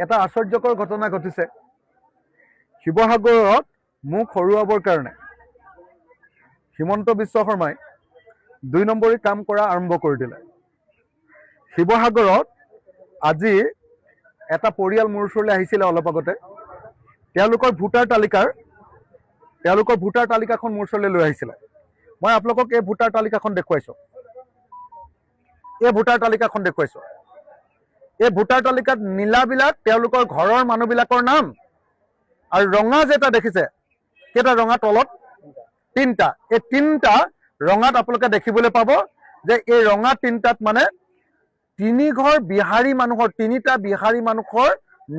এটা আশ্চৰ্যকৰ ঘটনা ঘটিছে। শিৱসাগৰত মুখ হৰুৱাবৰ কাৰণে হিমন্ত বিশ্ব শৰ্মাই ২ নম্বৰী কাম কৰা আৰম্ভ কৰি দিলে। শিৱসাগৰত আজি এটা পৰিয়াল মোৰ ওচৰলৈ আহিছিলে অলপ আগতে। তেওঁলোকৰ ভোটাৰ তালিকাখন মোৰ ওচৰলৈ লৈ আহিছিলে। মই আপোনালোকক এই ভোটাৰ তালিকাখন দেখুৱাইছোঁ। এই ভোটাৰ তালিকাত নীলাবিলাক তেওঁলোকৰ ঘৰৰ মানুহবিলাকৰ নাম, আৰু ৰঙা যেটা দেখিছে, কেইটা ৰঙা তলত 3টা। এই 3টা ৰঙাত আপোনালোকে দেখিবলৈ পাব যে এই ৰঙা 3টাত মানে 3টা বিহাৰী মানুহৰ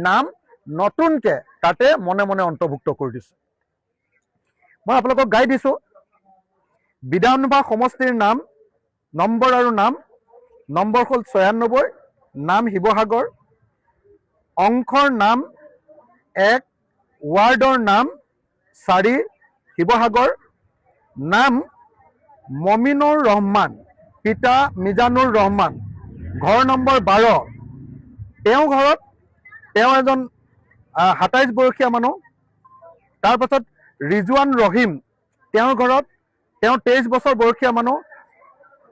নাম নতুনকে তাতে মনে মনে অন্তৰ্ভুক্ত কৰি দিছে। মই আপোনালোকক গাই দিছোঁ। বিধানসভা সমষ্টিৰ নাম নম্বৰ আৰু নম্বৰ হ'ল 96, নাম শিৱসাগৰ, অংশৰ নাম 1, ৱাৰ্ডৰ নাম 4 শিৱসাগৰ, নাম মমিনুৰ ৰহমান, পিতা মিজানুৰ ৰহমান, ঘৰ নম্বৰ 12। তেওঁ এজন 27 বয়সীয়া মানুহ। তাৰপাছত ৰিজৱান ৰহিম, তেওঁৰ ঘৰত 23 বছৰ বয়সীয়া মানুহ।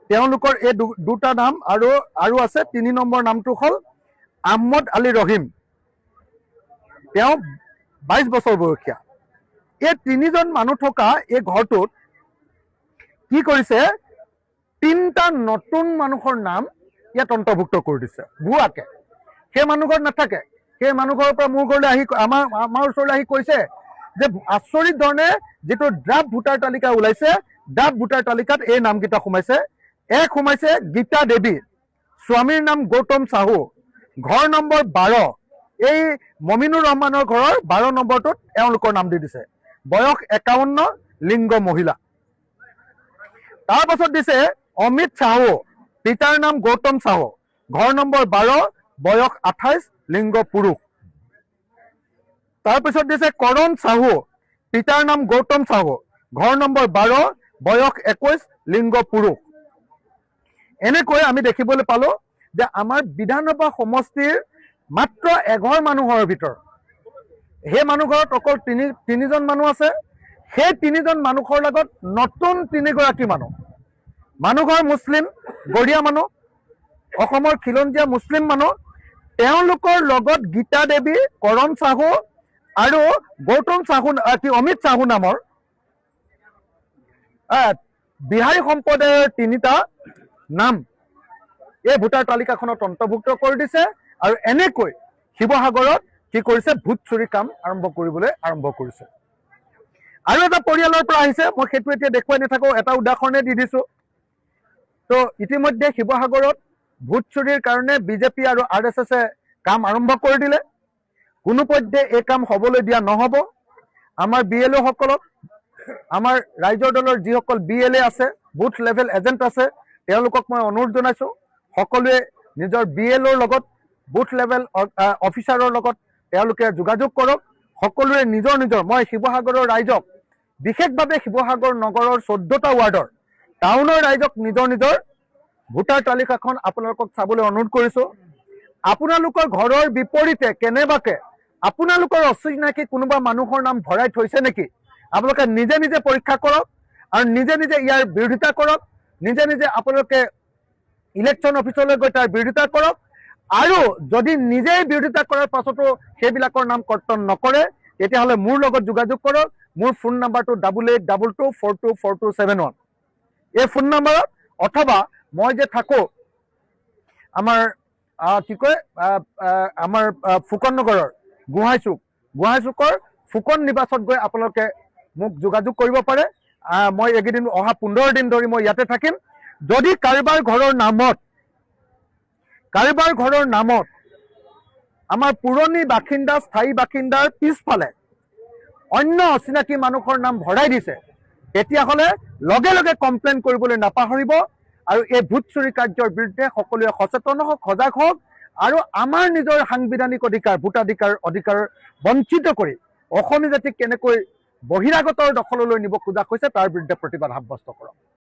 তেওঁলোকৰ এই দুটা নাম আৰু আছে। 3 নম্বৰ নামটো হ'ল আহমদ আলী ৰহিম, তেওঁ 22 বছৰ বয়সীয়া। এই 3জন মানুহ থকা এই ঘৰটোত কি কৰিছে, 3টা নতুন মানুহৰ নাম ইয়াত অন্তৰ্ভুক্ত কৰি দিছে ভুৱাকে। সেই মানুহ ঘৰত নাথাকে। সেই মানুহ ঘৰৰ পৰা মোৰ ঘৰলৈ আহি আমাৰ ওচৰলৈ আহি কৈছে যে আচৰিত ধৰণে যিটো ড্ৰাফ্ট ভোটাৰ তালিকা ওলাইছে, ড্ৰাফ্ট ভোটাৰ তালিকাত এই নামকেইটা সোমাইছে। এক সোমাইছে গীতা দেৱী, স্বামীৰ নাম গৌতম চাহু, ঘৰ নম্বৰ 12। এই মমিনুৰ ৰহমানৰ ঘৰৰ 12 নম্বৰটোত এওঁলোকৰ নাম দি দিছে। বয়স 51, লিংগ মহিলা। তাৰপাছত দিছে অমিত চাহু, পিতাৰ নাম গৌতম চাহু, ঘৰ নম্বৰ 12, বয়স 28, লিংগ পুৰুষ। তাৰপিছত দিছে কৰণ চাহু, পিতাৰ নাম গৌতম চাহু, ঘৰ নম্বৰ 12, বয়স 21, লিংগ পুৰুষ। এনেকৈ আমি দেখিবলৈ পালো যে আমাৰ বিধানসভা সমষ্টিৰ মাত্ৰ এঘৰ মানুহৰ ভিতৰত, সেই মানুহ ঘৰত অকল 3জন মানুহ আছে। সেই 3জন মানুহৰ লগত নতুন 3গৰাকী মানুহ ঘৰ মুছলিম, গৰীয়া মানুহ, অসমৰ খিলঞ্জীয়া মুছলিম মানুহ। তেওঁলোকৰ লগত গীতা দেৱী, কৰণ চাহু আৰু গৌতম চাহু, অমিত চাহু নামৰ বিহাৰী সম্প্ৰদায়ৰ 3টা নাম এই ভোটাৰ তালিকাখনত অন্তৰ্ভুক্ত কৰি দিছে। আৰু এনেকৈ শিৱসাগৰত কি কৰিছে, ভোট চুৰি কাম আৰম্ভ কৰিছে। আৰু এটা পৰিয়ালৰ পৰা আহিছে, মই সেইটো এতিয়া দেখুৱাই নাথাকোঁ, এটা উদাহৰণে দি দিছোঁ। তো ইতিমধ্যে শিৱসাগৰত ভোট চুৰিৰ কাৰণে বিজেপি আৰু RSSে কাম আৰম্ভ কৰি দিলে। কোনোপধ্যে এই কাম হ'বলৈ দিয়া নহ'ব। আমাৰ BLO সকলক, আমাৰ ৰাইজৰ দলৰ যিসকল BLA আছে, বুথ লেভেল এজেণ্ট আছে, তেওঁলোকক মই অনুৰোধ জনাইছোঁ, সকলোৱে নিজৰ BLOৰ লগত, বুথ লেভেল অফিচাৰৰ লগত তেওঁলোকে যোগাযোগ কৰক। সকলোৱে নিজৰ মই শিৱসাগৰৰ ৰাইজক, বিশেষভাৱে শিৱসাগৰ নগৰৰ 14টা ৱাৰ্ডৰ টাউনৰ ৰাইজক নিজৰ ভোটাৰ তালিকাখন আপোনালোকক চাবলৈ অনুৰোধ কৰিছোঁ। আপোনালোকৰ ঘৰৰ বিপৰীতে কেনেবাকে আপোনালোকৰ অচিনাকি কোনোবা মানুহৰ নাম ভৰাই থৈছে নেকি, আপোনালোকে নিজে পৰীক্ষা কৰক আৰু নিজে ইয়াৰ বিৰোধিতা কৰক। নিজে আপোনালোকে ইলেকশ্যন অফিচলৈ গৈ তাৰ বিৰোধিতা কৰক। আৰু যদি নিজেই বিৰোধিতা কৰাৰ পাছতো সেইবিলাকৰ নাম কৰ্তন নকৰে, তেতিয়াহ'লে মোৰ লগত যোগাযোগ কৰক। মোৰ ফোন নাম্বাৰটো 8822424271। এই ফোন নাম্বাৰত, অথবা মই যে থাকোঁ আমাৰ আমাৰ ফুকন নগৰৰ গোহাঁইচুকৰ ফুকন নিবাসত গৈ আপোনালোকে মোক যোগাযোগ কৰিব পাৰে। মই এইকেইদিন অহা 15 দিন ধৰি মই ইয়াতে থাকিম। যদি কাৰোবাৰ ঘৰৰ নামত আমাৰ পুৰণি বাসিন্দা, স্থায়ী বাসিন্দাৰ পিছফালে অন্য অচিনাকি মানুহৰ নাম ভৰাই দিছে, তেতিয়াহ'লে লগে কমপ্লেইন কৰিবলৈ নাপাহৰিব। আৰু এই ভোট চুৰি কাৰ্যৰ বিৰুদ্ধে সকলোৱে সচেতন হওক, সজাগ হওক। আৰু আমাৰ নিজৰ সাংবিধানিক অধিকাৰ, ভোটাধিকাৰ বঞ্চিত কৰি অসমীয়া জাতিক কেনেকৈ বহিৰাগতৰ দখললৈ নিব খোজা হৈছে তাৰ বিৰুদ্ধে প্ৰতিবাদ সাব্যস্ত কৰক।